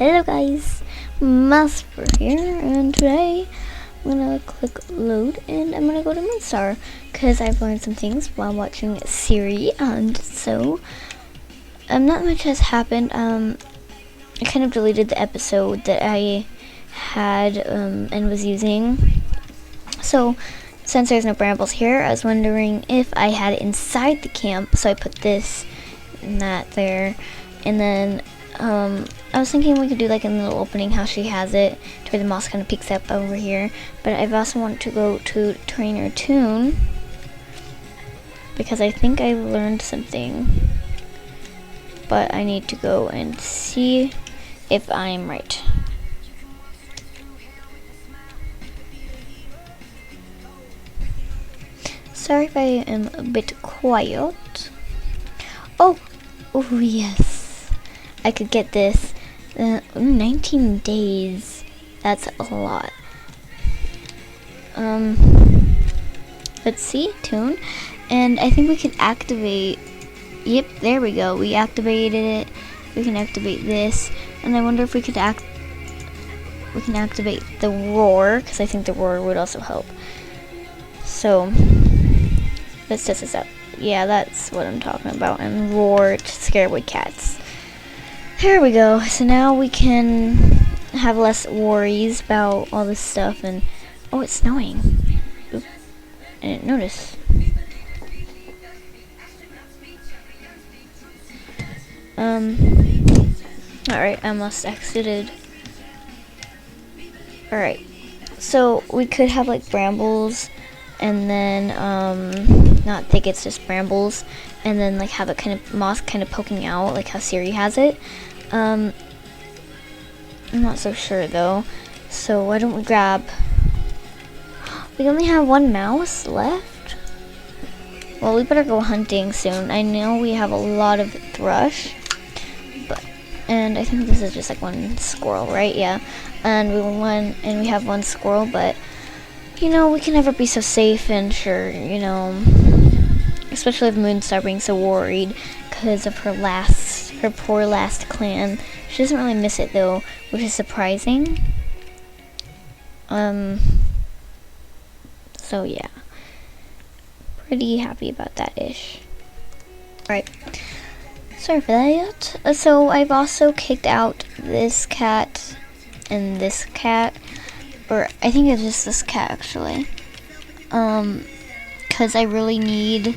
Hello guys, Master here, and today I'm gonna click load and I'm gonna go to Moonstar because I've learned some things while watching Siri, and so not much has happened. I kind of deleted the episode that I had and was using. So since there's no brambles here, I was wondering if I had it inside the camp, so I put this and that there, and then I was thinking we could do like a little opening how she has it to where the moss kind of peeks up over here, but I've also wanted to go to Trainer Tune because I think I learned something, but I need to go and see if I'm right. Sorry if I am a bit quiet. Oh yes, I could get this. 19 days. That's a lot. Let's see, tune, and I think we can activate. Yep, there we go. We activated it. We can activate this, and I wonder if we could We can activate the roar because I think the roar would also help. So let's test this out. Yeah, that's what I'm talking about. And roar to scare away cats. There we go. So now we can have less worries about all this stuff. And oh, it's snowing. Oop, I didn't notice. Alright, I must exited. Alright, so we could have like brambles, and then not think it's just brambles, and then like have it kind of moss kind of poking out like how Siri has it. I'm not so sure though, so why don't we grab, we only have one mouse left. Well, we better go hunting soon. I know we have a lot of thrush, and I think this is just like one squirrel, right? Yeah, and we have one squirrel, but you know, we can never be so safe and sure, you know, especially with Moonstar being so worried because of her poor last clan. She doesn't really miss it though, which is surprising. So yeah, pretty happy about that ish. Right. Sorry for that. So I've also kicked out this cat and this cat, or I think it's just this cat actually, because I really need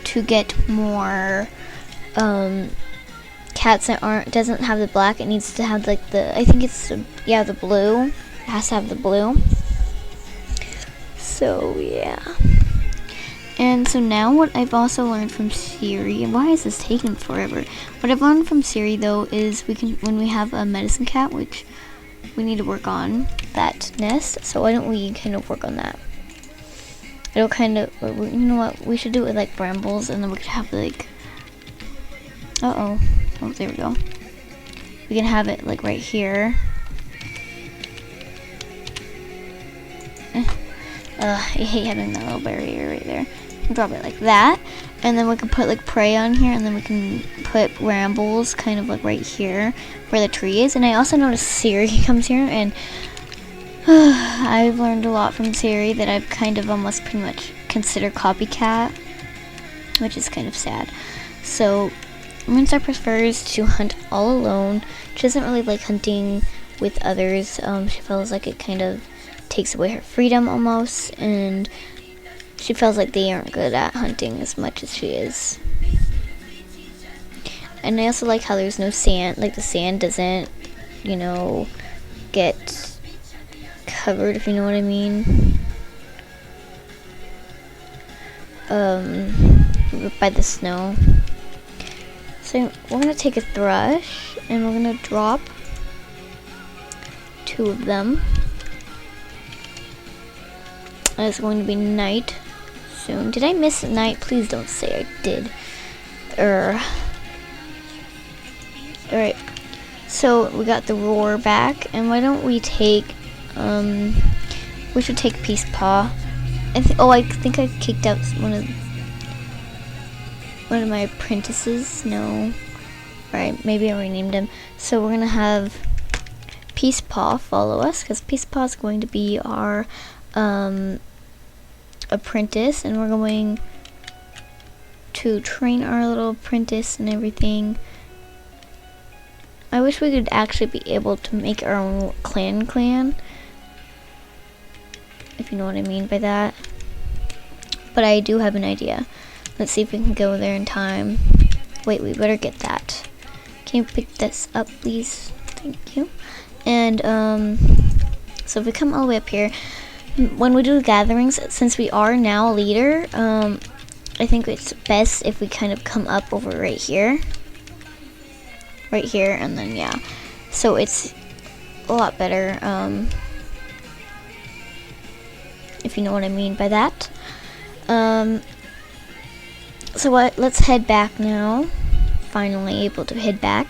to get more cats that doesn't have the black. It needs to have like I think it's the blue. It has to have the blue. So yeah. And so now what I've also learned from Siri, why is this taking forever? What I've learned from Siri though is when we have a medicine cat, which we need to work on that nest, so why don't we kind of work on that? It'll kind of, you know what, we should do it with like brambles, and then we could have like, oh there we go. We can have it like right here. I hate having that little barrier right there. Drop it like that, and then we can put like prey on here, and then we can put brambles kind of like right here where the tree is. And I also noticed Siri comes here, and I've learned a lot from Siri that I've kind of almost pretty much consider copycat, which is kind of sad. So Moonstar prefers to hunt all alone. She doesn't really like hunting with others. She feels like it kind of takes away her freedom almost, and she feels like they aren't good at hunting as much as she is. And I also like how there's no sand, like the sand doesn't, you know, get covered, if you know what I mean, by the snow. So we're gonna take a thrush, and we're gonna drop 2 of them. And it's going to be night soon. Did I miss night? Please don't say I did. Alright. So we got the roar back, and why don't we take we should take Peace Paw. I think I kicked out one of my apprentices. No. Alright, maybe I renamed him. So we're gonna have Peace Paw follow us, because Peace Paw is going to be our apprentice, and we're going to train our little apprentice and everything. I wish we could actually be able to make our own clan, if you know what I mean by that. But I do have an idea. Let's see if we can go there in time. Wait, we better get that. Can you pick this up, please? Thank you. And so if we come all the way up here, when we do the gatherings, since we are now a leader, I think it's best if we kind of come up over right here, and then yeah, so it's a lot better, if you know what I mean by that. So let's head back now. Finally able to head back.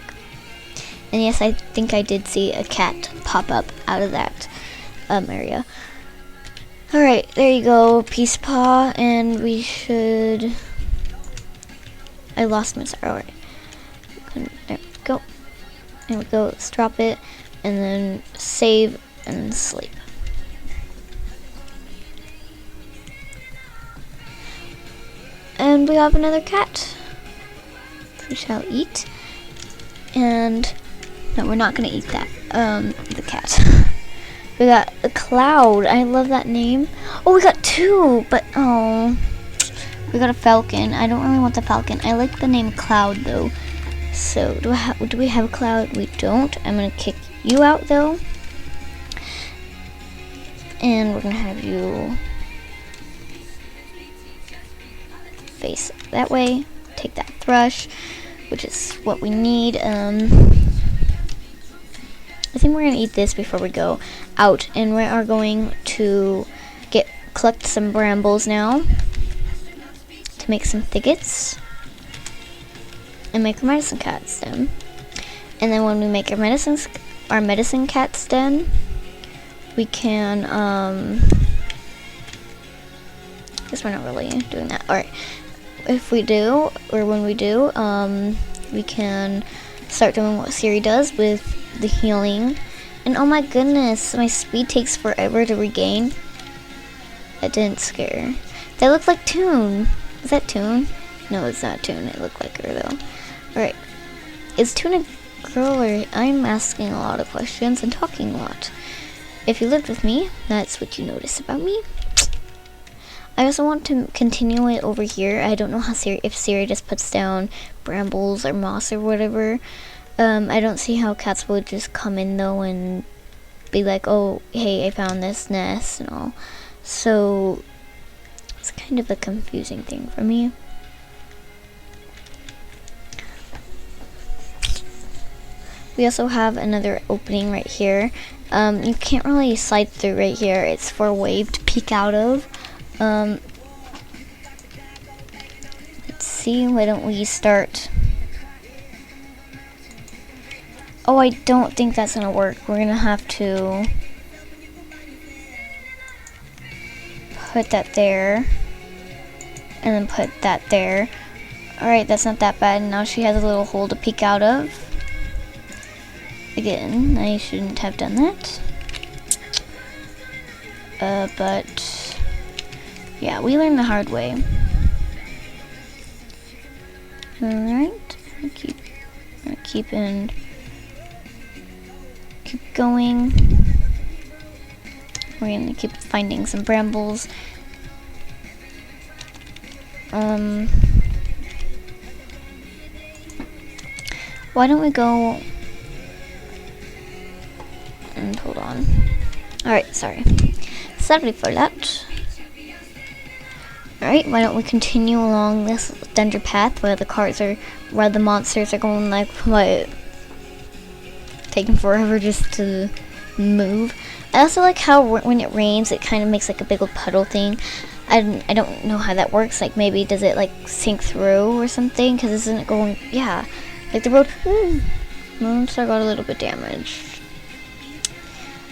And yes, I think I did see a cat pop up out of that area. Alright, there you go, Peace Paw, and we should... I lost my star. Alright. There we go. There we go, let's drop it, and then save and sleep. And we have another cat. We shall eat. And no, we're not gonna eat that. The cat. We got a Cloud. I love that name. Oh, we got two, but oh, we got a falcon. I don't really want the falcon. I like the name Cloud though. So do we have a Cloud? We don't. I'm gonna kick you out though, and we're gonna have you face that way. Take that thrush, which is what we need. I think we're gonna eat this before we go out, and we are going to collect some brambles now to make some thickets and make our medicine cat stem. And then when we make our medicine cat stem, we can guess we're not really doing that. All right, if we do, or when we do, we can start doing what Siri does with the healing. And oh my goodness, my speed takes forever to regain. That didn't scare. That looked like Toon. Is that Toon? No, it's not Toon. It looked like her though. Alright. Is Toon a girl, or I'm asking a lot of questions and talking a lot. If you lived with me, that's what you notice about me. I also want to continue it over here. I don't know how if Siri just puts down brambles or moss or whatever. I don't see how cats would just come in though and be like, oh, hey, I found this nest and all. So it's kind of a confusing thing for me. We also have another opening right here. You can't really slide through right here. It's for a wave to peek out of. Let's see, why don't we start... Oh, I don't think that's gonna work. We're gonna have to put that there, and then put that there. Alright, that's not that bad. Now she has a little hole to peek out of. Again, I shouldn't have done that. But yeah, we learned the hard way. Alright, keep going. We're gonna keep finding some brambles. Why don't we go and hold on. Alright, sorry for that. Alright, why don't we continue along this dungeon path where the monsters are going like what? Taking forever just to move. I also like how when it rains, it kind of makes like a big old puddle thing. I don't know how that works. Like maybe does it like sink through or something? Because isn't it going? Yeah, like the road. Moonstar got a little bit damaged.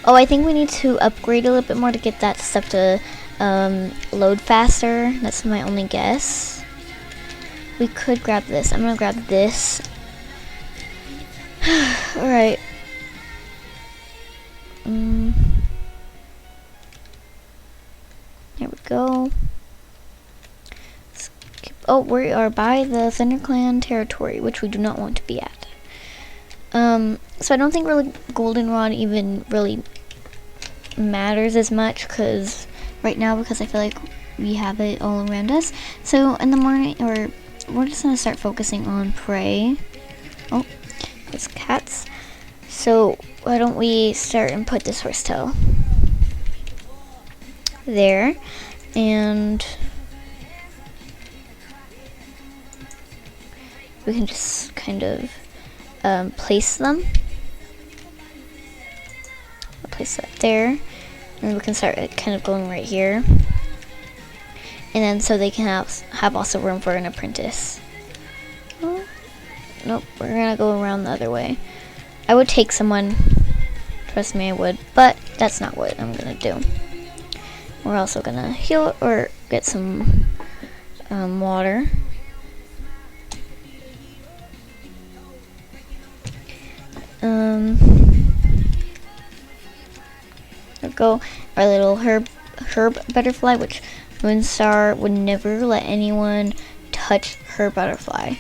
Oh, I think we need to upgrade a little bit more to get that stuff to load faster. That's my only guess. We could grab this. I'm gonna grab this. Alright. There we go. Oh, we are by the ThunderClan territory, which we do not want to be at. So I don't think really goldenrod even really matters as much right now because I feel like we have it all around us. So in the morning, we're just gonna start focusing on prey. Oh, there's cats. So why don't we start and put this horsetail there, and we can just kind of place them. I'll place that there, and we can start kind of going right here, and then so they can have also room for an apprentice. Oh, nope, we're gonna go around the other way. I would take someone, trust me I would, but that's not what I'm gonna do. We're also gonna heal or get some water. There we go, our little herb butterfly, which Moonstar would never let anyone touch her butterfly.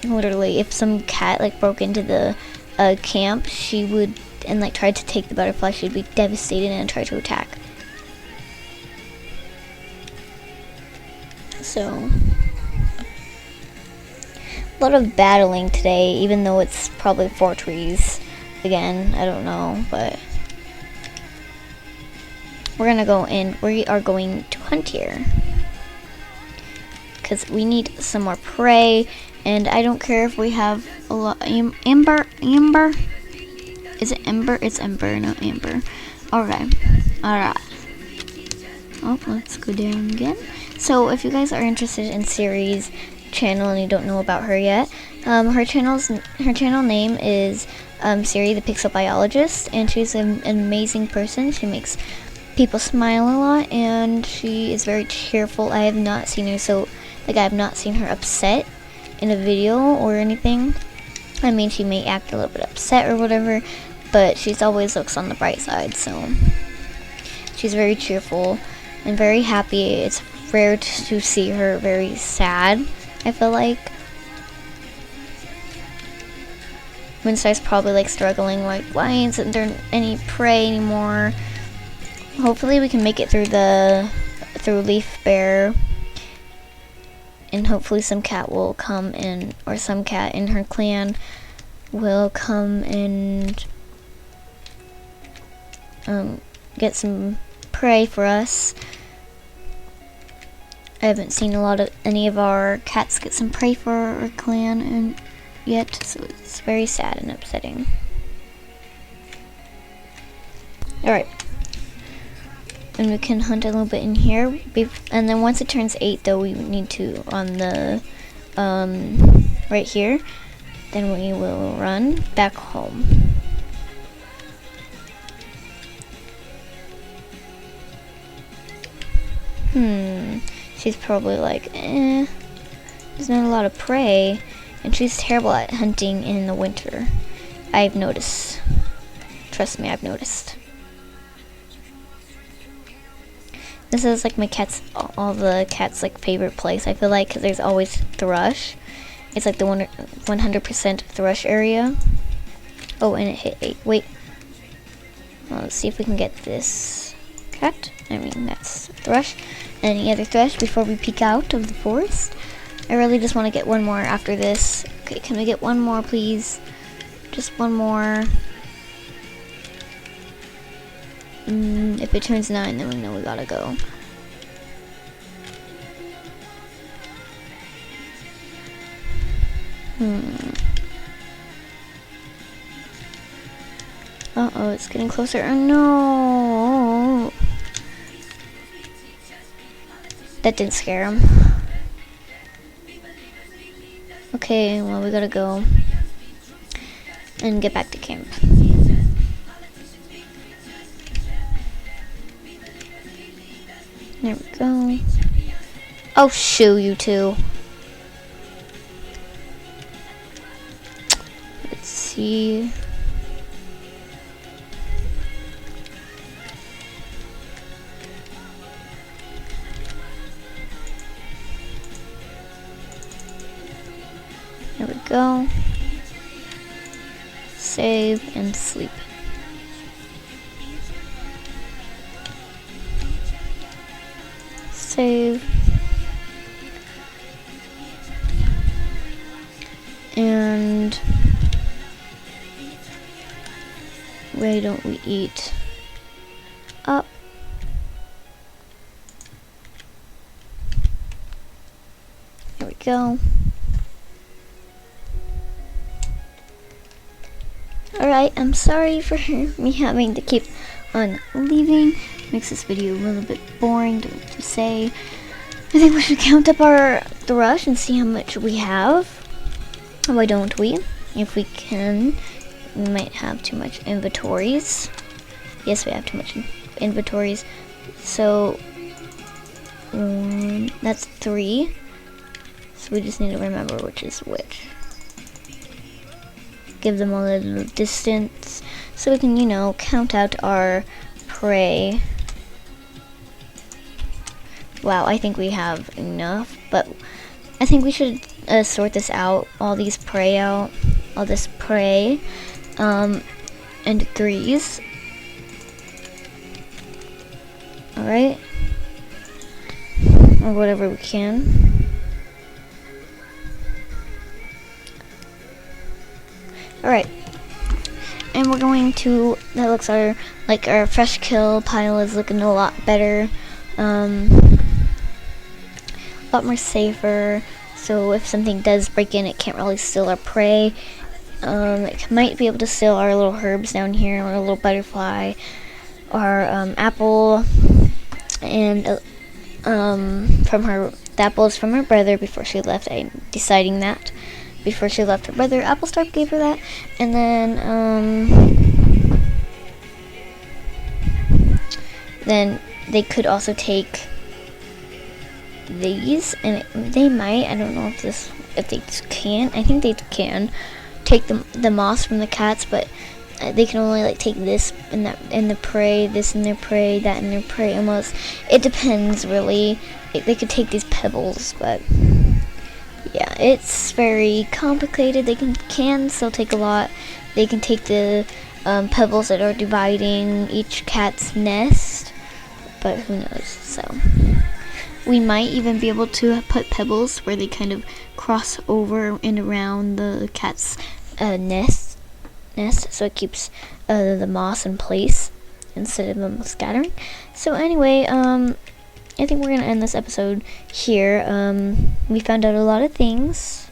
Literally, if some cat like broke into the camp, she would and like tried to take the butterfly, she'd be devastated and try to attack. So a lot of battling today, even though it's probably 4 trees again. I don't know, but we're gonna go in. We are going to hunt here because we need some more prey, and I don't care if we have a lot. Amber? Is it Ember? It's Ember, not Amber. Alright. Oh, let's go down again. So if you guys are interested in Siri's channel and you don't know about her yet, her channel name is Siri the Pixel Biologist, and she's an amazing person. She makes people smile a lot, and she is very cheerful. I have not seen her I have not seen her upset in a video or anything. I mean, she may act a little bit upset or whatever, but she's always looks on the bright side. So she's very cheerful and very happy. It's rare to see her very sad, I feel like. Moonstar's probably like struggling, like, why isn't there any prey anymore? Hopefully we can make it through Leaf Bear, and hopefully some cat will come in, or some cat in her clan will come and get some prey for us. I haven't seen any of our cats get some prey for our clan yet, so it's very sad and upsetting. Alright. And we can hunt a little bit in here. And then once it turns 8, though, we need to, on the, right here, then we will run back home. She's probably like, there's not a lot of prey. And she's terrible at hunting in the winter. I've noticed. Trust me, I've noticed. This is like all the cats' like favorite place. I feel like 'cause there's always thrush. It's like the 100% thrush area. Oh, and it hit 8. Wait. Well, let's see if we can get this cat. I mean, that's thrush. Any other thrush before we peek out of the forest? I really just want to get one more after this. Okay, can we get one more, please? Just one more. If it turns 9, then we know we gotta go. Uh-oh, it's getting closer. Oh, no! That didn't scare him. Okay, well, we gotta go and get back to camp. There we go. Oh, shoo, you two. Let's see. go. Save and sleep. Save. And why don't we eat up? There we go. Alright, I'm sorry for me having to keep on leaving. Makes this video a little bit boring to say. I think we should count up our thrush and see how much we have. Why don't we? If we can. We might have too much inventories. Yes, we have too much inventories. So, that's 3. So we just need to remember which is which. Give them a little distance so we can, you know, count out our prey. Wow, I think we have enough, but I think we should sort this out, all this prey, and threes. Alright, or whatever we can. Alright, and we're going to, that looks like our fresh kill pile is looking a lot better, a lot more safer, so if something does break in, it can't really steal our prey. It might be able to steal our little herbs down here, or a little butterfly, our apple, and the apple is from her brother before she left. I'm deciding that. Before she left, her brother Applestar gave her that, and then they could also take these, and they might. I don't know if they can. I think they can take the moss from the cats, but they can only like take this and that in the prey, this in their prey, that in their prey. Almost, it depends really. They could take these pebbles, but. Yeah, it's very complicated. They can still take a lot. They can take the pebbles that are dividing each cat's nest, but who knows. So we might even be able to put pebbles where they kind of cross over and around the cat's nest, so it keeps the moss in place instead of them scattering. So anyway, I think we're going to end this episode here. We found out a lot of things.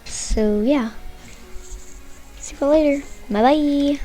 So, yeah. See you later. Bye-bye.